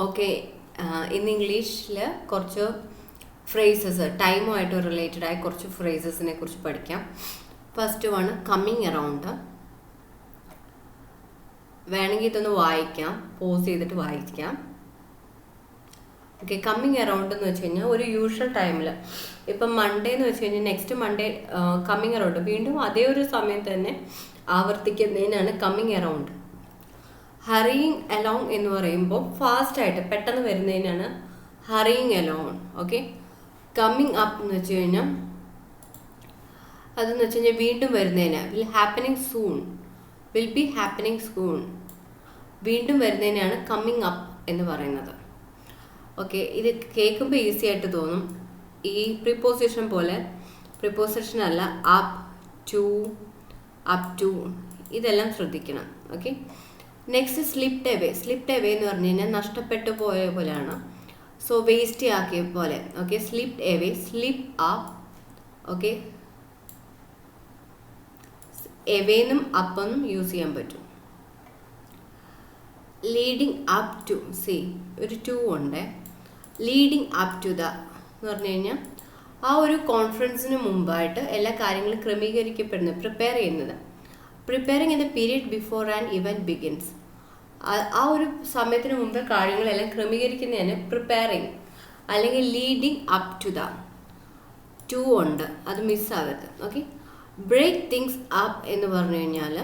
Okay, ഇന്ന് ഇംഗ്ലീഷിൽ കുറച്ച് ഫ്രേസസ് ടൈമുമായിട്ട് റിലേറ്റഡ് ആയ കുറച്ച് ഫ്രേസസിനെ കുറിച്ച് പഠിക്കാം. First one coming around. വേണമെങ്കിൽ ഇതൊന്ന് വായിക്കാം, പോസ് ചെയ്തിട്ട് വായിക്കാം. ഓക്കെ, കമ്മിങ് അറൗണ്ട് എന്ന് വെച്ച് കഴിഞ്ഞാൽ ഒരു യൂഷ്വൽ ടൈമിൽ, ഇപ്പം മൺഡേ എന്ന് വെച്ച് കഴിഞ്ഞാൽ നെക്സ്റ്റ് മൺഡേ കമ്മിങ് അറൗണ്ട് വീണ്ടും അതേ ഒരു സമയത്ത് തന്നെ ആവർത്തിക്കുന്നതിനാണ് കമ്മിങ് അറൗണ്ട്. ഹറിയിങ് അലോങ് എന്ന് പറയുമ്പോൾ ഫാസ്റ്റായിട്ട് പെട്ടെന്ന് വരുന്നതിനാണ് ഹറിയിങ് അലോങ്. ഓക്കെ, കമ്മിങ് അപ്പ് എന്ന് വെച്ച് കഴിഞ്ഞാൽ അതെന്ന് വെച്ച് കഴിഞ്ഞാൽ വീണ്ടും വരുന്നതിന് വിൽ ബി ഹാപ്പനിങ് സൂൺ വീണ്ടും വരുന്നതിനാണ് കമ്മിങ് അപ്പ് എന്ന് പറയുന്നത്. ഓക്കെ, ഇത് കേൾക്കുമ്പോൾ ഈസി ആയിട്ട് തോന്നും. ഈ പ്രിപ്പോസിഷൻ പോലെ പ്രിപ്പോസിഷൻ അല്ല, അപ്പ് ടു ഇതെല്ലാം ശ്രദ്ധിക്കണം. ഓക്കെ, നെക്സ്റ്റ് സ്ലിപ്ഡ് അവേ എന്ന് പറഞ്ഞു കഴിഞ്ഞാൽ നഷ്ടപ്പെട്ടു പോയ പോലെയാണ്. സോ വേസ്റ്റ് ആക്കിയ പോലെ. Okay, slipped away, slip up. Okay, എവേന്നും അപ്പെന്നും യൂസ് ചെയ്യാൻ പറ്റും. ലീഡിങ് അപ്പ് ടു, ഒരു ടു ഉണ്ട്. ലീഡിങ് അപ്പ് ടു എന്ന് പറഞ്ഞു കഴിഞ്ഞാൽ ആ ഒരു കോൺഫറൻസിന് മുമ്പായിട്ട് എല്ലാ കാര്യങ്ങളും ക്രമീകരിക്കപ്പെടുന്നത്, preparing in the period before and event begins. ആ ഒരു സമയത്തിന് മുമ്പ് കാര്യങ്ങളെല്ലാം ക്രമീകരിക്കുന്നതിന് പ്രിപ്പയറിങ് അല്ലെങ്കിൽ ലീഡിങ് അപ്പ് ടു ഉണ്ട്, അത് മിസ്സാകരുത്. ഓക്കെ, ബ്രേക്ക് തിങ്സ് അപ്പ് എന്ന് പറഞ്ഞു കഴിഞ്ഞാൽ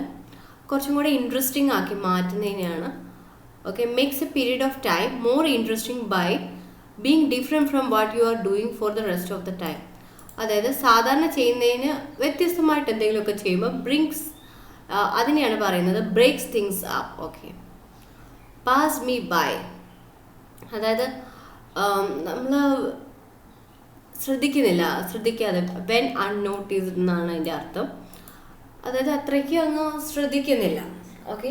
കുറച്ചും കൂടെ ഇൻട്രസ്റ്റിംഗ് ആക്കി മാറ്റുന്നതിനാണ്. Okay, makes a period of time more interesting by being different from what you are doing for the rest of the time. അതായത് സാധാരണ ചെയ്യുന്നതിന് വ്യത്യസ്തമായിട്ട് എന്തെങ്കിലുമൊക്കെ ചെയ്യുമ്പോൾ ബ്രിങ്സ്, അതിനെയാണ് പറയുന്നത് breaks things up. Okay, pass me by, അതായത് നമ്മൾ ശ്രദ്ധിക്കാതെ വെൻ അൺനോട്ടീസ്ഡ് എന്നാണ് അതിൻ്റെ അർത്ഥം. അതായത് അത്രയ്ക്ക് അങ്ങ് ശ്രദ്ധിക്കുന്നില്ല. ഓക്കെ,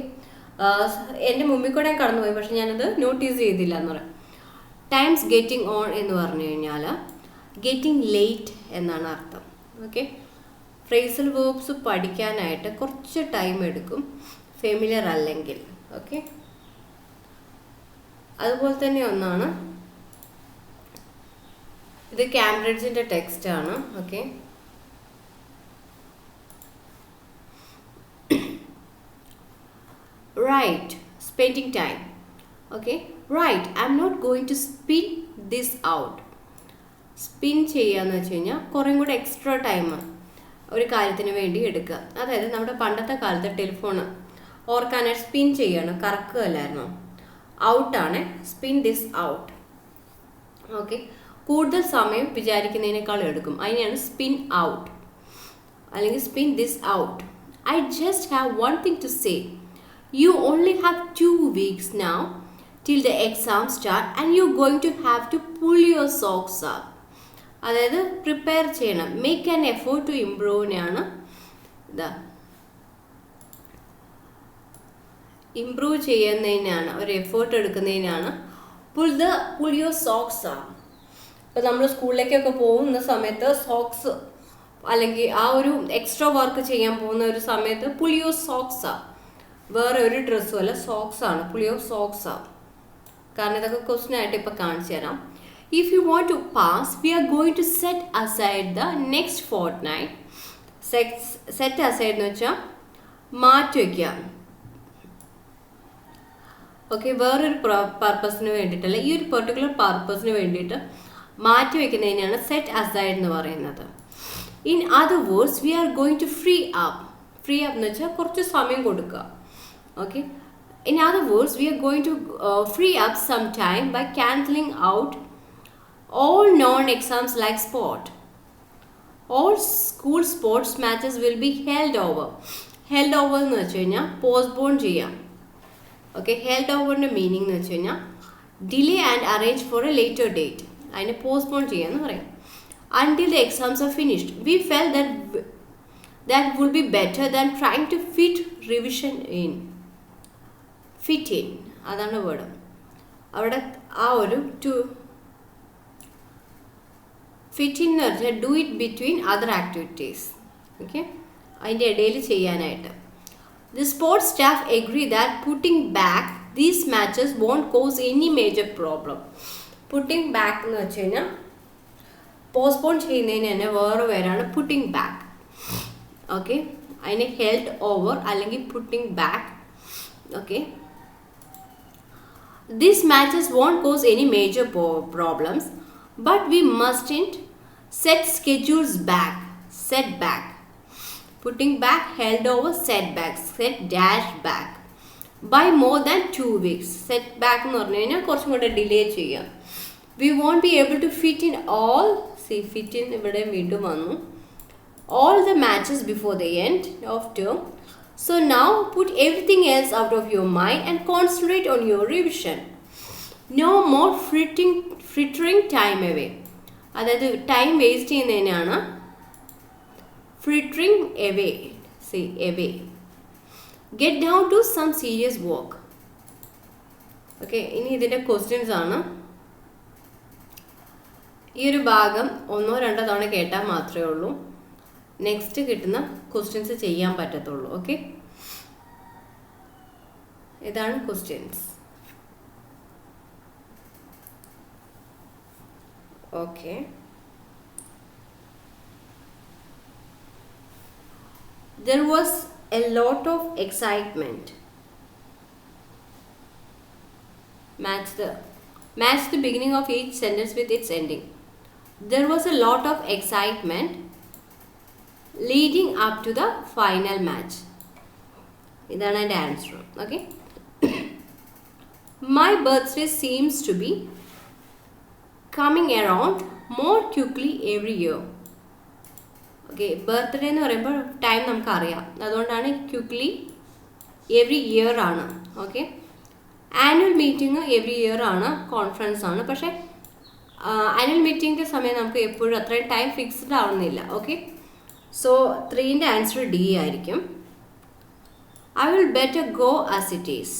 എൻ്റെ മുമ്പിൽ കൂടെ കടന്നുപോയി, പക്ഷെ ഞാനത് നോട്ടീസ് ചെയ്തില്ല എന്ന് പറയാം. ടൈംസ് ഗെറ്റിംഗ് ഓൺ എന്ന് പറഞ്ഞു കഴിഞ്ഞാൽ ഗെറ്റിംഗ് ലേറ്റ് എന്നാണ് അർത്ഥം. ഓക്കെ, ഫ്രേസൽ വേർബ്സ് പഠിക്കാനായിട്ട് കുറച്ച് ടൈം എടുക്കും ഫെമിലിയർ അല്ലെങ്കിൽ. ഓക്കെ, അതുപോലെ തന്നെ ഒന്നാണ് ഇത്, കാംബ്രിഡ്ജിൻ്റെ ടെക്സ്റ്റ് ആണ്. Okay, right, spending time. Okay, right, I'm not going to spin this out. Spin ചെയ്യാന്ന് വെച്ച് കഴിഞ്ഞാൽ കുറേ കൂടെ എക്സ്ട്രാ ടൈം ഒരു കാര്യത്തിന് വേണ്ടി എടുക്കുക. അതായത് നമ്മുടെ പണ്ടത്തെ കാലത്ത് ടെലിഫോണ് ഓർക്കാനായിട്ട് സ്പിൻ ചെയ്യണം, കറക്കുകയല്ലായിരുന്നോ? ഔട്ടാണ്, സ്പിൻ ദിസ് ഔട്ട്. ഓക്കെ, കൂടുതൽ സമയം വിചാരിക്കുന്നതിനേക്കാൾ എടുക്കും, അതിനെയാണ് സ്പിൻ ഔട്ട് അല്ലെങ്കിൽ spin this out. I just have one thing to say, you only have 2 weeks now till the exam start and you're going to have to pull your socks up. അതായത് prepare ചെയ്യണം, make an effort to ഇംപ്രൂവിനെയാണ് improve ചെയ്യുന്നതിനാണ്, ഒരു effort എടുക്കുന്നതിനാണ് pull your socks ആ. ഇപ്പോൾ നമ്മൾ സ്കൂളിലേക്കൊക്കെ പോകുന്ന സമയത്ത് സോക്സ് അല്ലെങ്കിൽ ആ ഒരു എക്സ്ട്രാ വർക്ക് ചെയ്യാൻ പോകുന്ന ഒരു സമയത്ത് പുൾ യുവർ സോക്സ് ആ, വേറെ ഒരു ഡ്രസ്സും അല്ല, സോക്സ് ആണ്, പുൾ യുവർ സോക്സ് ആ. കാരണം ഇതൊക്കെ ക്വസ്റ്റ്യൻ ആയിട്ട് ഇപ്പോൾ കാണിച്ചു തരാം. If you want to pass, we are going to set aside the next fortnight. Set aside എന്ന് വെച്ചാൽ മാറ്റി വയ്ക്കുക. ഓക്കെ, വേറൊരു പർപ്പസിന് വേണ്ടിയിട്ടല്ല, ഈ ഒരു പെർട്ടിക്കുലർ പർപ്പസിന് വേണ്ടിയിട്ട് മാറ്റി വയ്ക്കുന്നതിനാണ് സെറ്റ് അസൈഡ് എന്ന് പറയുന്നത്. In other words, we are going to free up എന്ന് വെച്ചാൽ കുറച്ച് സമയം കൊടുക്കുക. Okay, in other words, we are going to free up some time by cancelling out all non-exams like sport. All school sports matches will be held over എന്ന് വെച്ച് കഴിഞ്ഞാൽ postpone ചെയ്യാം. Okay, held ഓവറിൻ്റെ meaning എന്ന് വെച്ച് കഴിഞ്ഞാൽ delay and arrange four A later date, അതിനെ postpone ചെയ്യാമെന്ന് പറയാം. Until the exams are finished, we felt that would be better than trying to fit in. അതാണ് വേർഡ്. അവിടെ ആ ഒരു ഫിറ്റ് ഇൻ എന്ന് പറഞ്ഞാൽ do it between other activities. Okay, അതിൻ്റെ ഇടയിൽ ചെയ്യാനായിട്ട്. The sports staff agree that putting back These matches won't cause any major problem. Putting back എന്ന് വെച്ച് കഴിഞ്ഞാൽ പോസ്റ്റ്പോൺ ചെയ്യുന്നതിന് തന്നെ വേറെ പേരാണ് പുട്ടിംഗ് ബാക്ക്. ഓക്കെ, അതിനെ ഹെൽഡ് ഓവർ അല്ലെങ്കിൽ putting back. Okay, these matches won't cause any major problems, but we mustn't set schedules back. Set back, putting back, held over, set back, set dash back by more than 2 weeks. Set back എന്ന് പറഞ്ഞു കഴിഞ്ഞാൽ കുറച്ചും കൂടെ delay ചെയ്യാം. We won't be able to fit in all, see fit in ഇവിടെ വീണ്ടും വന്നു, all the matches before the end of term. So now put everything else out of your mind and concentrate on your revision. No more frittering time away. അതായത് time waste ചെയ്യുന്നതിനാണ് frittering away. See, away. Get down to some serious work. Okay, ഇനി ഇതിൻ്റെ questions ആണ്. ഈ ഒരു ഭാഗം 1-2 തവണ കേട്ടാൽ മാത്രമേ ഉള്ളൂ നെക്സ്റ്റ് കിട്ടുന്ന ക്വസ്റ്റ്യൻസ് ചെയ്യാൻ പറ്റത്തുള്ളൂ. ഓക്കെ, ഇതാണ് questions. Okay, there was a lot of excitement. Match the beginning of each sentence with its ending. There was a lot of excitement leading up to the final match. ഇതാണ് എൻ്റെ answer. Okay, my birthday seems to be coming around more quickly every year. Okay, birthday എന്ന് പറയുമ്പോൾ time നമുക്കറിയാം, അതുകൊണ്ടാണ് quickly every year ആണ്. Okay, annual meeting every year ആണ്, conference ആണ്. പക്ഷേ ആനുവൽ മീറ്റിങ്ങിൻ്റെ സമയം നമുക്ക് എപ്പോഴും അത്രയും ടൈം ഫിക്സ്ഡ് ആവുന്നില്ല. ഓക്കെ, സോ 3ൻ്റെ ആൻസർ ഡി ആയിരിക്കും. I will better go as it is.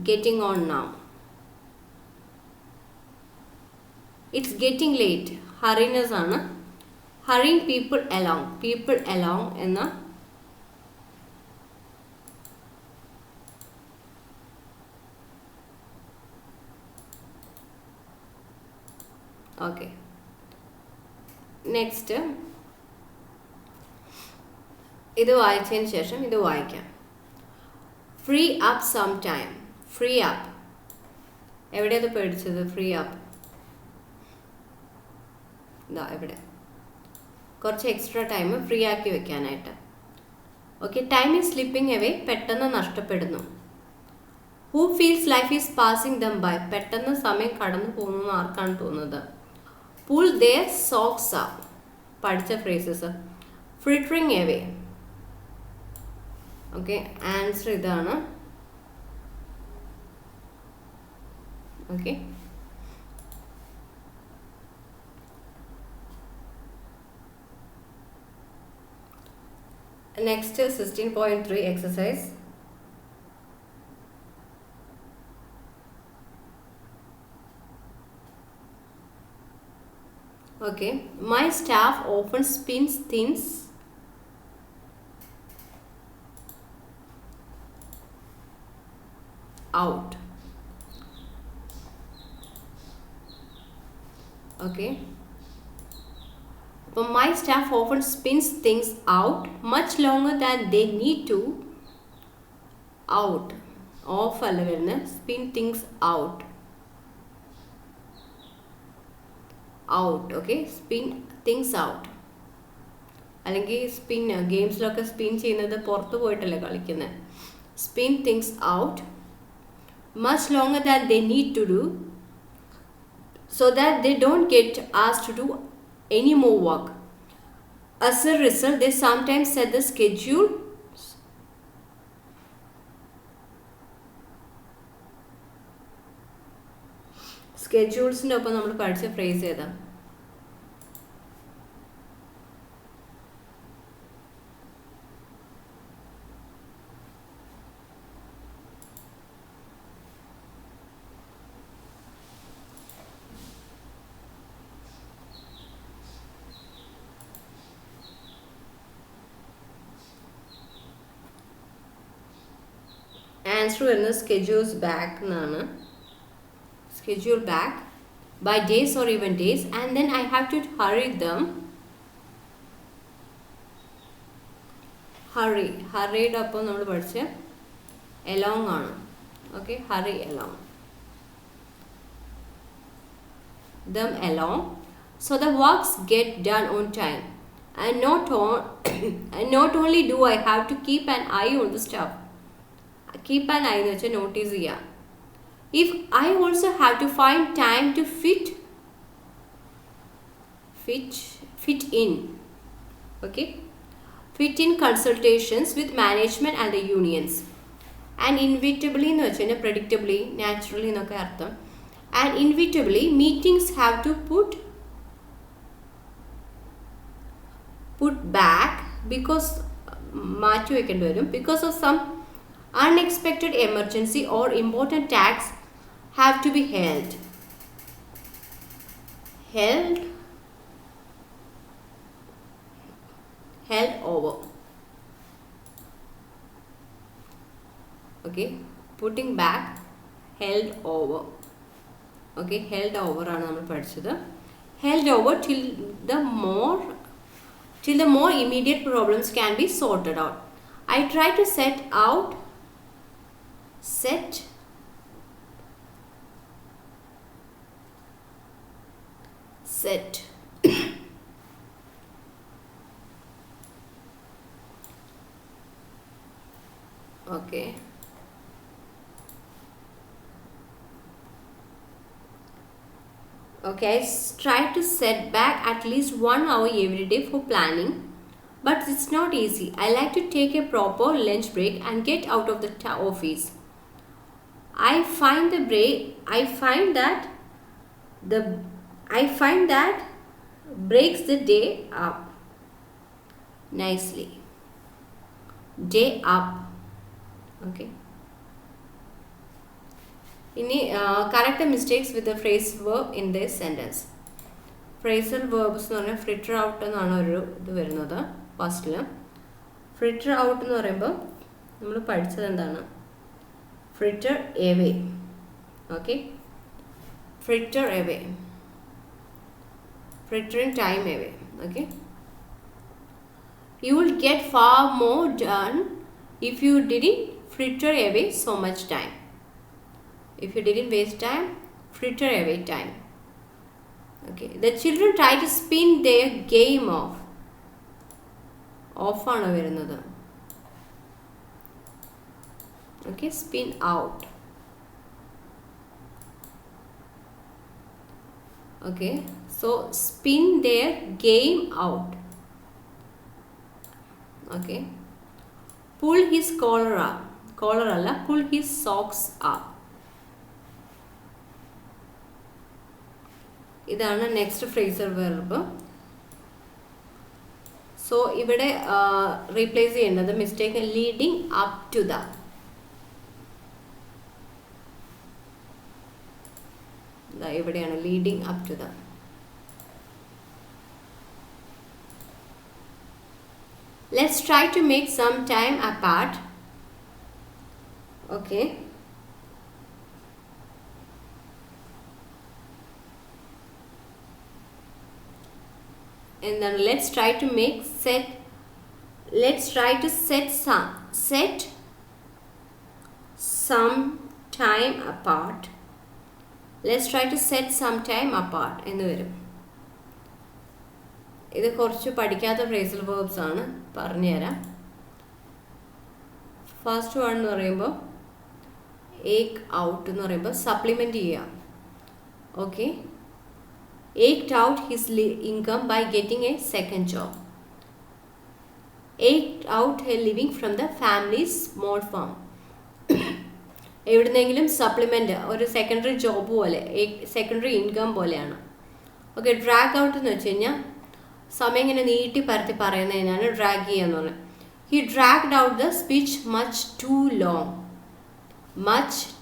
Getting on now. It's getting late. Hurriness ആണ്. Hurrying people along. People along എന്ന ഓക്കെ, നെക്സ്റ്റ് ഇത് വായിച്ചതിന് ശേഷം ഇത് വായിക്കാം. Free up some time. Free up എവിടെയത് പേടിച്ചത്? ഫ്രീ അപ്പ് ഇതാ ഇവിടെ കുറച്ച് എക്സ്ട്രാ ടൈം ഫ്രീ ആക്കി വെക്കാനായിട്ട്. Okay, time is slipping away. പെട്ടെന്ന് നഷ്ടപ്പെടുന്നു. Who feels life is passing them by. പെട്ടെന്ന് സമയം കടന്നു പോകുന്നു ആർക്കാണ് തോന്നുന്നത്? Pull their socks up. പഠിച്ച phrases. Frittering away. Okay, answer ഇതാണ്. Okay, next 16.3 exercise. Okay, my staff often spins things out. Okay, but my staff often spins things out much longer than they need to. Out, off alla varna, spin things out. Out, okay, spin things out. അല്ലെങ്കിൽ spin ഗെയിംസിലൊക്കെ spin ചെയ്യുന്നത് പുറത്ത് പോയിട്ടല്ലേ കളിക്കുന്നത്. Spin things out much longer than they need to do, so that they don't get asked to do any more work. As a result, they sometimes set the schedule schedulesന്റെ ഒപ്പം നമ്മൾ പഠിച്ച phrase ഏതാ? Answer വരുന്നത് schedules back എന്നാണ്. Schedule back by days or even days, and then I have to hurry them. Hurried അപ്പോൾ നമ്മൾ പഠിച്ച along ആണ്. Okay, hurry along them along so the works get done on time, and not only do I have to keep an eye on the stuff. Keep an eye എന്ന് വെച്ചാൽ notice ചെയ്യാം. If I also have to find time to fit in, okay, fit in consultations with management and the unions. And inevitably എന്ന് വെച്ചാൽ predictably, naturally എന്നൊക്കെ അർത്ഥം. And inevitably meetings have to put back because മാറ്റി വെക്കേണ്ടി വരും, because of some unexpected emergency or important tasks have to be held over. Okay, putting back, held over. Okay, held over ആണ് നമ്മൾ പഠിച്ചത്. Held over till the more immediate problems can be sorted out. I try to set okay, I try to set back at least 1 hour every day for planning, but it's not easy. I like to take a proper lunch break and get out of the office. I find that breaks the day up nicely. Day up. Okay. Correct the mistakes with the phrasal verb in this sentence. Phrasal verbs എന്ന് പറഞ്ഞാൽ fritter out എന്നാണ് ഒരു ഇത് വരുന്നത്. ഫസ്റ്റിൽ fritter out എന്ന് പറയുമ്പോൾ നമ്മൾ പഠിച്ചത് എന്താണ്? Fritter away. Okay, fritter away, frittering time away. Okay, you will get far more done if you didn't fritter away so much time. If you didn't waste time, fritter away time. Okay, the children try to spin their game off. Off ആണ് വരുന്നത്. Okay, spin out. Okay, so spin their game out. Okay, pull his collar up. Collar alla, pull his socks up. ഇതാണ് next phrasal verb. So ഇവിടെ replace ചെയ്യേണ്ടത് mistake leading up to the. ഇവിടെയാണ് leading up to the. Let's try to make some time apart. Okay, എന്താണ് let's try to set some time apart. Let's try to set some time apart എന്ന് വരും. ഇത് കുറച്ച് പഠിക്കാത്ത phrasal verbs ആണ്, പറഞ്ഞുതരാം. First one എന്ന് പറയുമ്പോൾ ഏക്ക് ഔട്ട് എന്ന് പറയുമ്പോൾ സപ്ലിമെൻറ്റ് ചെയ്യുക. Okay, eked out his income by getting a second job. Eked out a living from the family's small farm. എവിടുന്നെങ്കിലും സപ്ലിമെൻ്റ്, ഒരു സെക്കൻഡറി ജോബ് പോലെ, സെക്കൻഡറി ഇൻകം പോലെയാണ്. ഓക്കെ, ഡ്രാഗ് ഔട്ട് എന്ന് വെച്ച് കഴിഞ്ഞാൽ സമയം ഇങ്ങനെ നീട്ടി പരത്തി പറയുന്നതിനാണ് ഡ്രാഗ് ചെയ്യുക എന്ന് പറയുന്നത്. He dragged out the speech much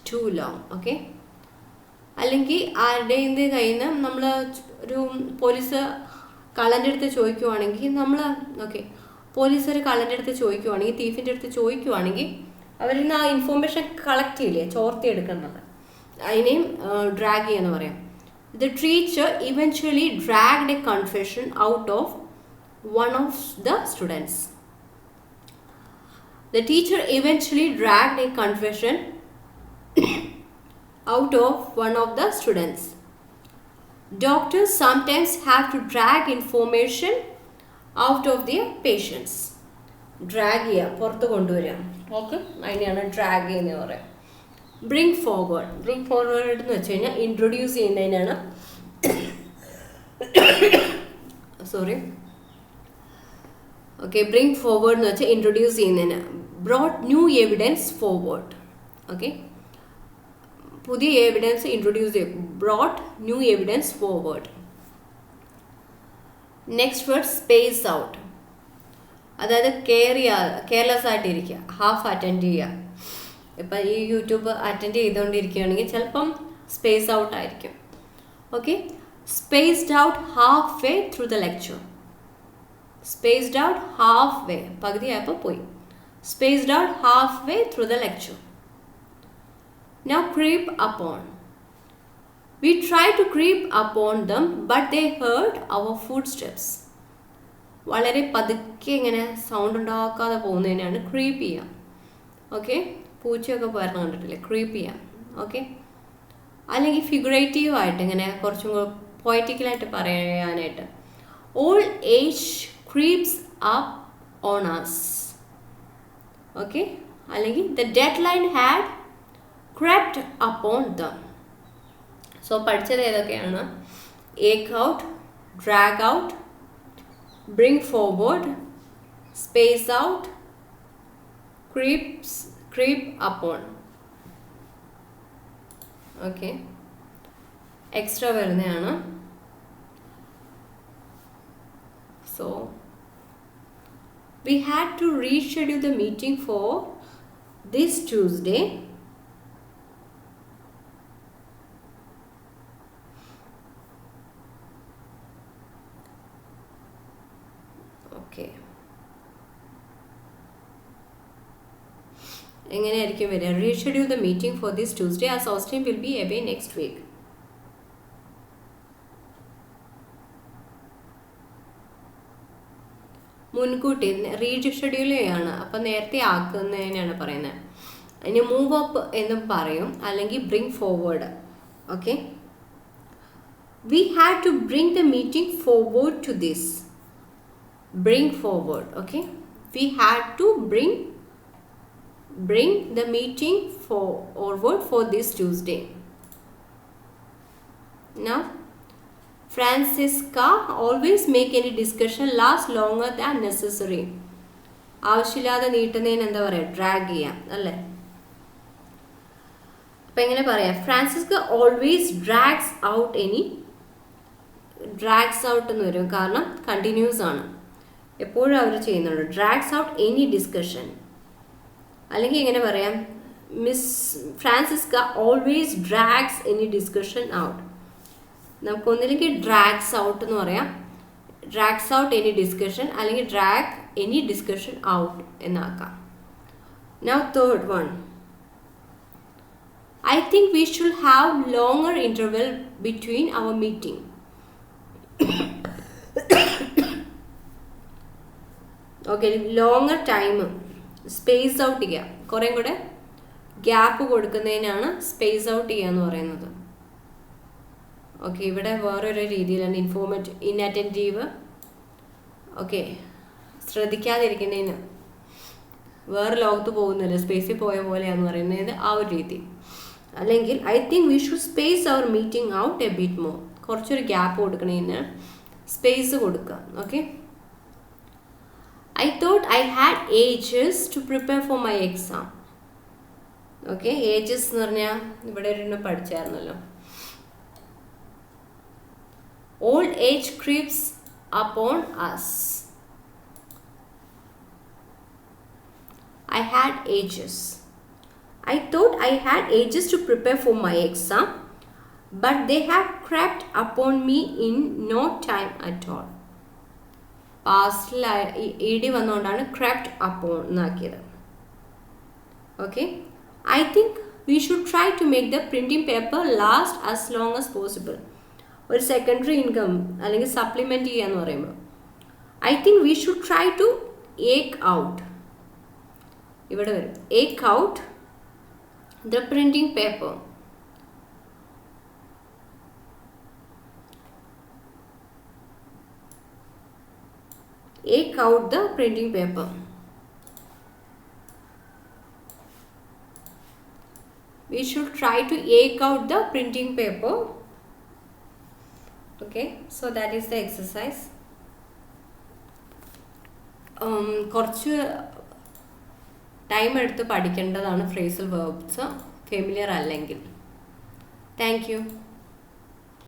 too long. Okay, അല്ലെങ്കിൽ ആരുടെയും കയ്യിൽ നിന്ന് നമ്മൾ ഒരു പോലീസ് കള്ളൻ്റെ അടുത്ത് ചോദിക്കുവാണെങ്കിൽ നമ്മൾ ഓക്കെ, പോലീസ് ഒരു കള്ളൻ്റെ അടുത്ത് ചോദിക്കുവാണെങ്കിൽ, തീഫിൻ്റെ അടുത്ത് ചോദിക്കുവാണെങ്കിൽ അവരിൽ നിന്ന് ആ ഇൻഫോർമേഷൻ കളക്ട് ചെയ്യില്ലേ, ചോർത്തിയെടുക്കുന്നത്, അതിനെയും ഡ്രാഗ് ചെയ്യാന്ന് പറയാം. The teacher eventually dragged a confession out of one of the students. The teacher eventually dragged a confession out of one of the students. Doctors sometimes have to drag information out of their patients. Drag ചെയ്യുക, പുറത്ത് കൊണ്ടുവരിക. Okay, അതിനെയാണ് drag ചെയ്യുന്നത് പറയാം. Bring forward. Bring forward എന്ന് വെച്ച് കഴിഞ്ഞാൽ introduce ചെയ്യുന്നതിനാണ്. സോറി, ഓക്കെ, ബ്രിങ് ഫോർവേഡ് എന്ന് വെച്ചാൽ ഇൻട്രൊഡ്യൂസ് ചെയ്യുന്നതിന്. Brought new evidence forward. Okay, പുതിയ എവിഡൻസ് ഇൻട്രൊഡ്യൂസ് ചെയ്യും. Brought new evidence forward. Next word space out. അതായത് കെയർലെസ് ആയിട്ടിരിക്കുക, ഹാഫ് അറ്റൻഡ് ചെയ്യുക. ഇപ്പം ഈ യൂട്യൂബ് അറ്റൻഡ് ചെയ്തുകൊണ്ടിരിക്കുകയാണെങ്കിൽ ചിലപ്പം സ്പേസ് ഔട്ട് ആയിരിക്കും. Okay, spaced out half way through the lecture. Spaced out half way, പകുതിയായപ്പോൾ പോയി. Spaced out half way through the lecture. Now creep upon. We tried to creep upon them, but they heard our footsteps. വളരെ പതുക്കെ ഇങ്ങനെ sound ഉണ്ടാക്കാതെ പോകുന്നതിനാണ് creep ചെയ്യുക. Okay, പൂച്ചയൊക്കെ പോയിരുന്നു കണ്ടിട്ടില്ലേ, creep ചെയ്യാം. ഓക്കെ, അല്ലെങ്കിൽ ഫിഗറേറ്റീവ് ആയിട്ട് ഇങ്ങനെ കുറച്ചും കൂടെ പൊയറ്റിക്കലായിട്ട് പറയാനായിട്ട്. Old age creeps up on us. Okay, അല്ലെങ്കിൽ the deadline had crept upon them. So പഠിച്ചത് ഏതൊക്കെയാണ്? Eke out, drag out, bring forward, space out, creep upon. Okay, extra വരുന്നതാണ്. So we had to reschedule the meeting for this Tuesday. എങ്ങനെയായിരിക്കും വരിക? Reschedule the meeting for this Tuesday as Austin will be away next week. മുൻകൂട്ടി reschedule ചെയ്യാണ്, അപ്പം നേരത്തെ ആക്കുന്നതിനാണ് പറയുന്നത്. അതിന് move up എന്നും പറയും, അല്ലെങ്കിൽ bring forward. Okay, we had to bring the meeting forward to this. Bring forward. Okay, we had to bring the meeting forward for this Tuesday. Now, Francisca always make any discussion last longer than necessary. ആവശ്യമില്ലാതെ നീട്ടുന്നതിന് എന്താ പറയുക? Drag ചെയ്യാം അല്ലേ? അപ്പം എങ്ങനെ പറയാം? Franziska always drags out drags out എന്ന് വരും, കാരണം കണ്ടിന്യൂസ് ആണ്, എപ്പോഴും അവർ ചെയ്യുന്നുണ്ട്. Drags out any discussion. അല്ലെങ്കിൽ എങ്ങനെ പറയാം? Miss Franziska always drags any discussion out. നമുക്കൊന്നില്ലെങ്കിൽ ഡ്രാഗ്സ് ഔട്ട് എന്ന് പറയാം, ഡ്രാഗ്സ് ഔട്ട് എനി ഡിസ്കഷൻ, അല്ലെങ്കിൽ ഡ്രാഗ് എനി ഡിസ്കഷൻ ഔട്ട് എന്നാക്കാം. Now third one. I think we should have longer interval between our meeting. Okay, longer time. Space out ചെയ്യുക, കുറേ കൂടെ gap കൊടുക്കുന്നതിനാണ് space out ചെയ്യുക എന്ന് പറയുന്നത്. ഓക്കെ, ഇവിടെ വേറൊരു രീതിയിലാണ് ഇൻഅറ്റൻറ്റീവ്. ഓക്കെ, ശ്രദ്ധിക്കാതിരിക്കുന്നതിന്, വേറെ ലോകത്ത് പോകുന്നില്ല, സ്പേസിൽ പോയ പോലെയാന്ന് പറയുന്നത് ആ ഒരു രീതി. അല്ലെങ്കിൽ I think we should space our meeting out a bit more. കുറച്ചൊരു ഗ്യാപ്പ് കൊടുക്കണതിന് സ്പേസ് കൊടുക്കുക. ഓക്കെ, I thought I had ages to prepare for my exam. Okay, ages എന്ന് പറഞ്ഞാൽ ഇവിടെ ഒരു പഠിച്ചായിരുന്നല്ലോ. Old age creeps upon us. I had ages. I thought I had ages to prepare for my exam, but they have crept upon me in no time at all. പാസ്റ്റിൽ ഇടി വന്നുകൊണ്ടാണ് crept upon എന്നാക്കിയത്. Okay. I think we should try to make the printing paper last as long as possible. ഒരു secondary income അല്ലെങ്കിൽ supplement ചെയ്യാന്ന് പറയുമ്പോൾ I think we should try to eke out, ഇവിടെ വരും eke out the printing paper. Ache out the printing paper. We should try to ache out the printing paper. Okay, so that is the exercise. കുറച്ച് time എടുത്ത് പഠിക്കേണ്ടതാണ് phrasal verbs familiar അല്ലെങ്കിൽ. Thank you.